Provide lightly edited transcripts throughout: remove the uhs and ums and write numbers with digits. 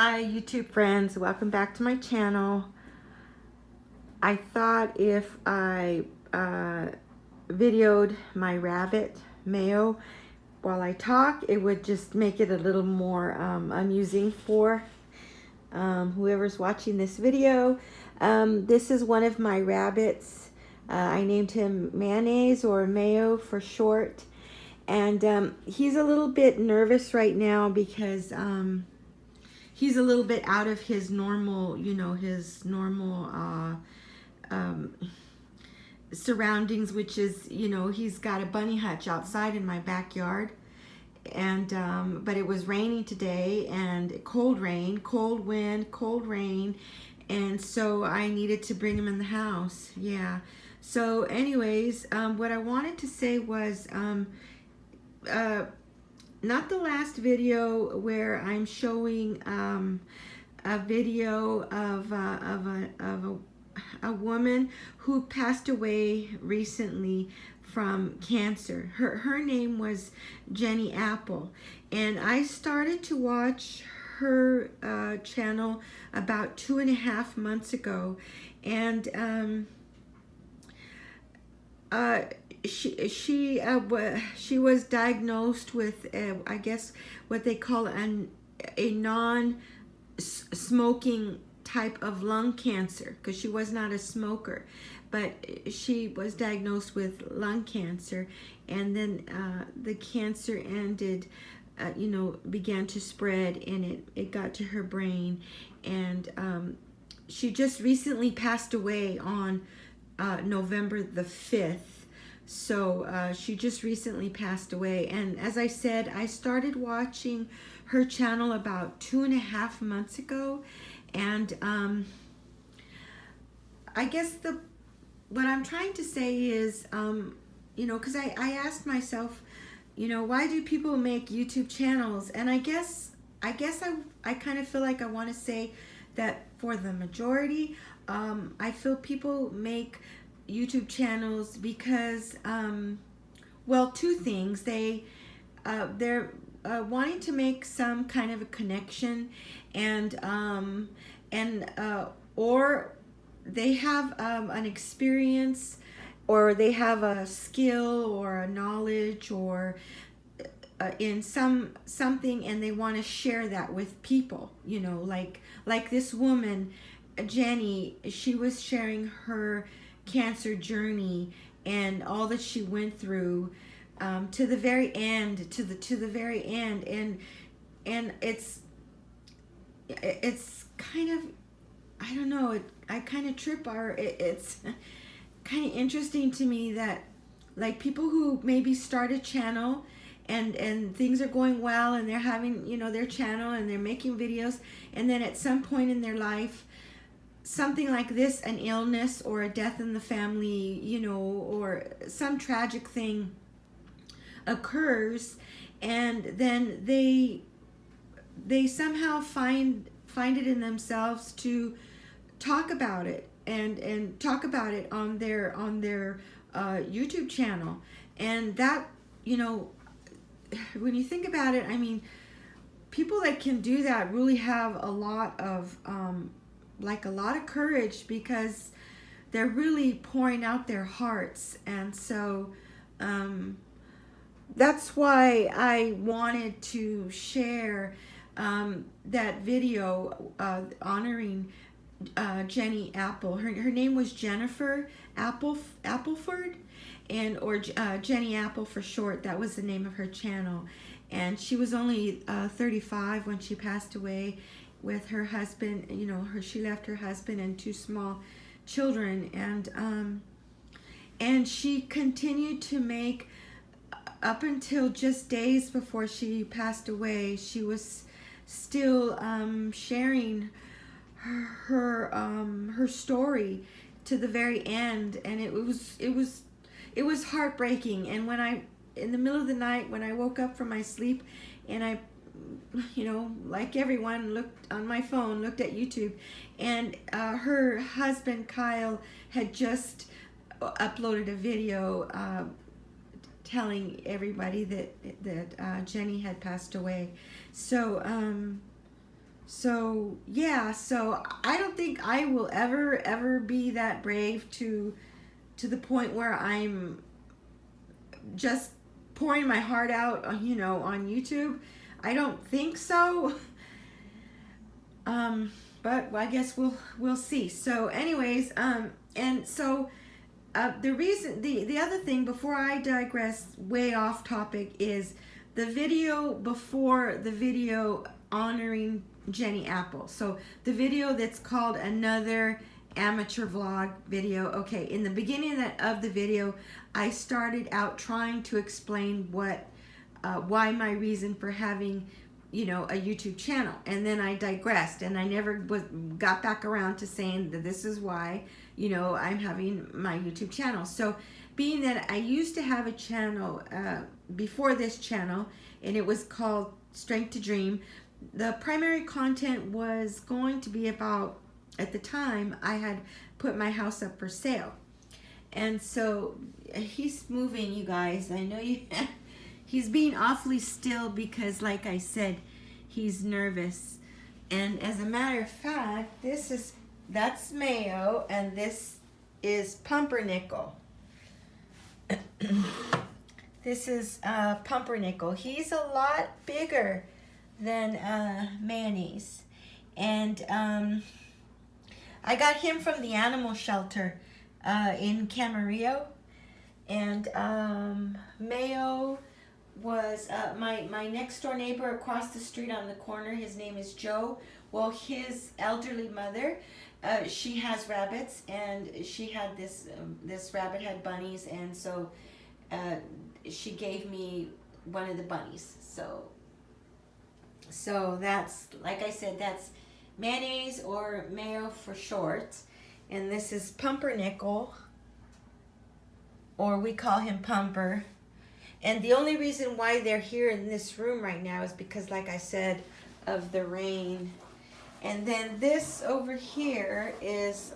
Hi YouTube friends, welcome back to my channel. I thought if I videoed my rabbit Mayo while I talk, it would just make it a little more amusing for whoever's watching this video. This is one of my rabbits. I named him Mayonnaise, or Mayo for short, and he's a little bit nervous right now because he's a little bit out of his normal, his normal surroundings, which is, he's got a bunny hutch outside in my backyard. And but it was raining today, and cold rain, cold wind, cold rain, and so I needed to bring him in the house. Yeah. So anyways, what I wanted to say was not the last video where I'm showing a video of a woman who passed away recently from cancer. Her name was Jenny Apple, and I started to watch her channel about 2.5 months ago, and she was diagnosed with I guess what they call a non-smoking type of lung cancer, because she was not a smoker, but she was diagnosed with lung cancer, and then the cancer ended, began to spread, and it got to her brain, and she just recently passed away on November the 5th. So she just recently passed away, and as I said, I started watching her channel about 2.5 months ago, and I guess what I'm trying to say is, because I asked myself, why do people make YouTube channels? And I guess I kind of feel like I want to say that for the majority, I feel people make YouTube channels because, well, two things. They're wanting to make some kind of a connection, and or they have an experience, or they have a skill or a knowledge, or in something, and they want to share that with people. Like this woman, Jenny. She was sharing her cancer journey and all that she went through, to the very end, to the very end, and it's kind of, I don't know, I kind of trip, it's kind of interesting to me that, like, people who maybe start a channel and things are going well, and they're having, their channel, and they're making videos, and then at some point in their life, something like this, an illness or a death in the family, or some tragic thing occurs, and then they somehow find it in themselves to talk about it, and talk about it on their YouTube channel. And that, when you think about it, I mean, people that can do that really have a lot of courage, because they're really pouring out their hearts. And so that's why I wanted to share that video honoring Jenny Apple. Her name was Jennifer Appleford, or Jenny Apple for short. That was the name of her channel, and she was only 35 when she passed away with her husband. She left her husband and 2 small children, and she continued to make, up until just days before she passed away, she was still sharing her story to the very end. And it was heartbreaking. And when in the middle of the night, when I woke up from my sleep, and I, like everyone, looked on my phone, looked at YouTube, and her husband Kyle had just uploaded a video telling everybody that Jenny had passed away. So So yeah, so I don't think I will ever be that brave to the point where I'm just pouring my heart out, on YouTube. I don't think so. But I guess we'll see. So, anyways, and so the other thing before I digress way off topic is the video before the video honoring Jenny Apple. So the video that's called Another Amateur Vlog Video. Okay, in the beginning of the video, I started out trying to explain why my reason for having a YouTube channel, and then I digressed and I never got back around to saying that this is why I'm having my YouTube channel. So being that I used to have a channel before this channel, and it was called Strength to Dream, the primary content was going to be about, at the time I had put my house up for sale. And so he's moving, you guys. I know you he's being awfully still because, like I said, he's nervous. And as a matter of fact, that's Mayo, and this is Pumpernickel. This is Pumpernickel. He's a lot bigger than Mayonnaise. And I got him from the animal shelter in Camarillo. And Mayo was my next door neighbor across the street on the corner. His name is Joe. Well, his elderly mother, she has rabbits, and she had this rabbit had bunnies, and so she gave me one of the bunnies. So that's, like I said, that's Mayonnaise, or Mayo for short. And this is Pumpernickel, or we call him Pumper. And the only reason why they're here in this room right now is because, like I said, of the rain. And then this over here is,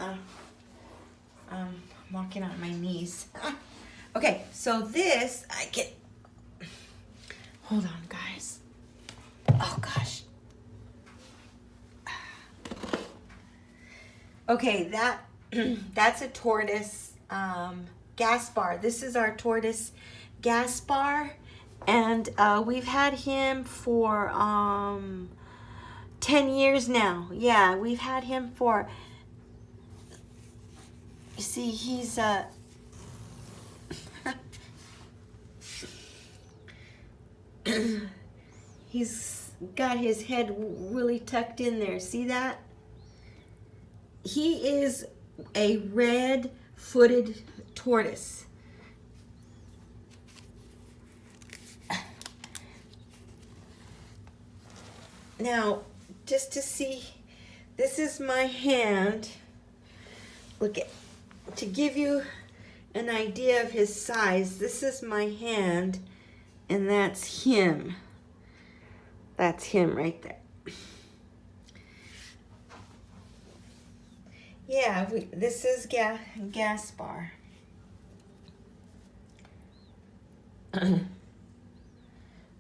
I'm walking on my knees. Okay, so this, hold on, guys. Oh, gosh. Okay, that's a Tortoise gas bar. This is our Tortoise gas bar, and we've had him for 10 years now. Yeah, we've had him for, you see, he's he's got his head really tucked in there. See that? He is a red-footed tortoise. Now, just to see, this is my hand. Look at, to give you an idea of his size, this is my hand, and that's him. That's him right there. Yeah, this is Gaspar.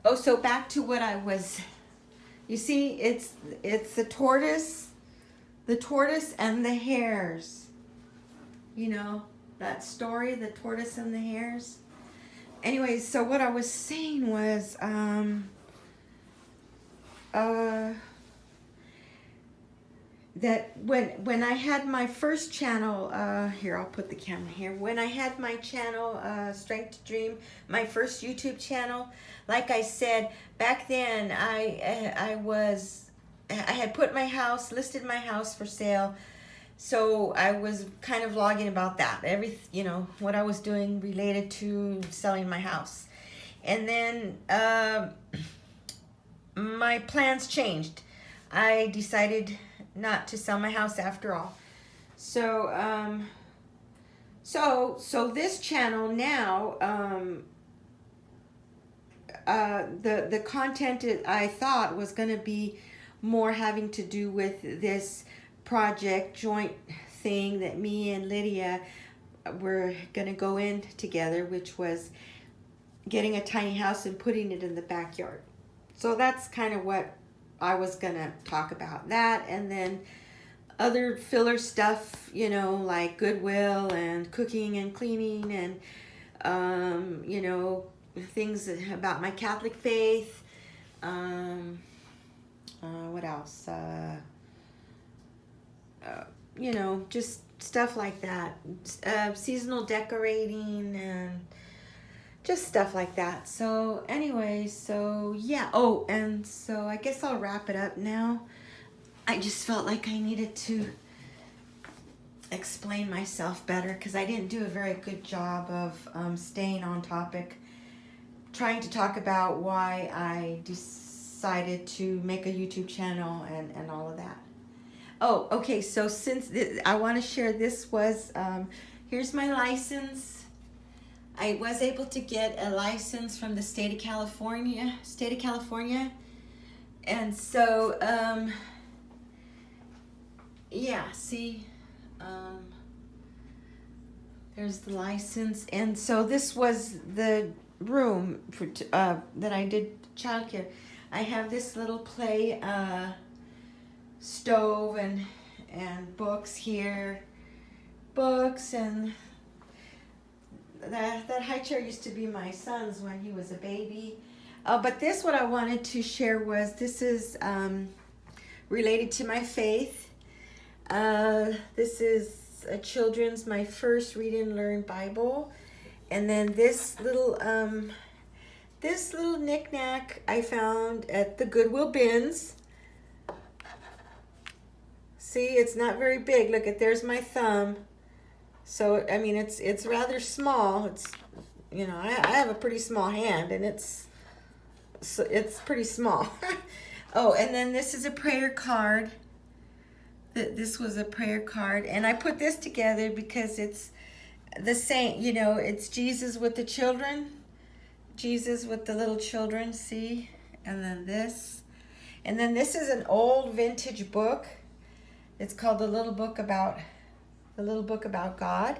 Oh, so back to what I was. You see, it's the tortoise and the hares. You know that story, the tortoise and the hares. Anyways, so what I was saying was, that when I had my first channel, here, I'll put the camera here. When I had my channel, Strength to Dream, my first YouTube channel, like I said, back then I had put my house, listed my house for sale. So I was kind of vlogging about that, what I was doing related to selling my house. And then my plans changed. I decided not to sell my house after all. So so this channel now, the content I thought was going to be more having to do with this project joint thing that me and Lydia were going to go in together, which was getting a tiny house and putting it in the backyard. So that's kind of what I was gonna talk about that, and then other filler stuff, you know, like Goodwill and cooking and cleaning and you know, things about my Catholic faith. What else? You know, just stuff like that. Seasonal decorating and just stuff like that. So anyway, so yeah. Oh, and so I guess I'll wrap it up now. I just felt like I needed to explain myself better because I didn't do a very good job of staying on topic, trying to talk about why I decided to make a YouTube channel and all of that. Oh, okay, so since I want to share, this was, here's my license. I was able to get a license from the state of California, and so, yeah, see, there's the license, and so this was the room for that I did childcare. I have this little play stove and books here, and that high chair used to be my son's when he was a baby. But this, what I wanted to share was, this is related to my faith. This is a children's, my first read and learn Bible. And then this little knickknack I found at the Goodwill bins. See, it's not very big. Look at, there's my thumb. So, I mean, it's rather small. It's, you know, I have a pretty small hand, and it's pretty small. Oh, and then this is a prayer card. This was a prayer card, and I put this together because it's the saint, you know, it's Jesus with the children. Jesus with the little children, see? And then this. And then this is an old vintage book. It's called The Little Book About God.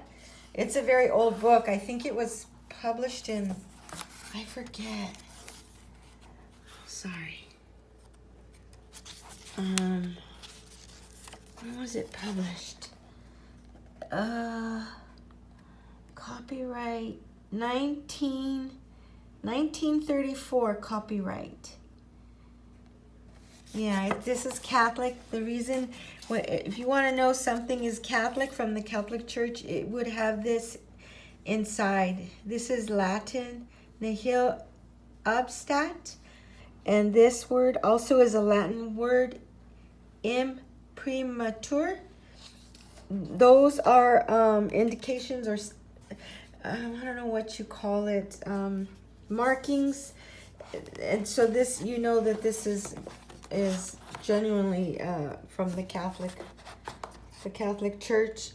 It's a very old book. I think it was published in, I forget. Sorry. When was it published? Copyright 1934 copyright. Yeah, this is Catholic. The reason, if you want to know something is Catholic from the Catholic Church, it would have this inside. This is Latin, nihil obstat. And this word also is a Latin word, imprimatur. Those are indications, or I don't know what you call it, markings. And so this, you know that this is genuinely from the Catholic Church.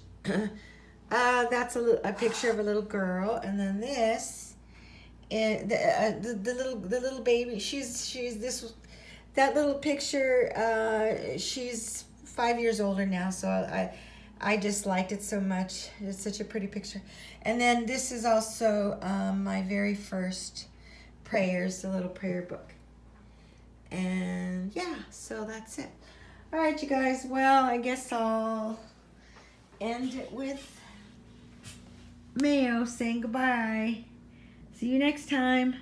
That's a picture of a little girl, and then this, the little baby. That little picture. She's 5 years older now, so I just liked it so much. It's such a pretty picture. And then this is also my very first prayers, the little prayer book. And yeah, so that's it. All right, you guys. Well, I guess I'll end it with Mayo saying goodbye. See you next time.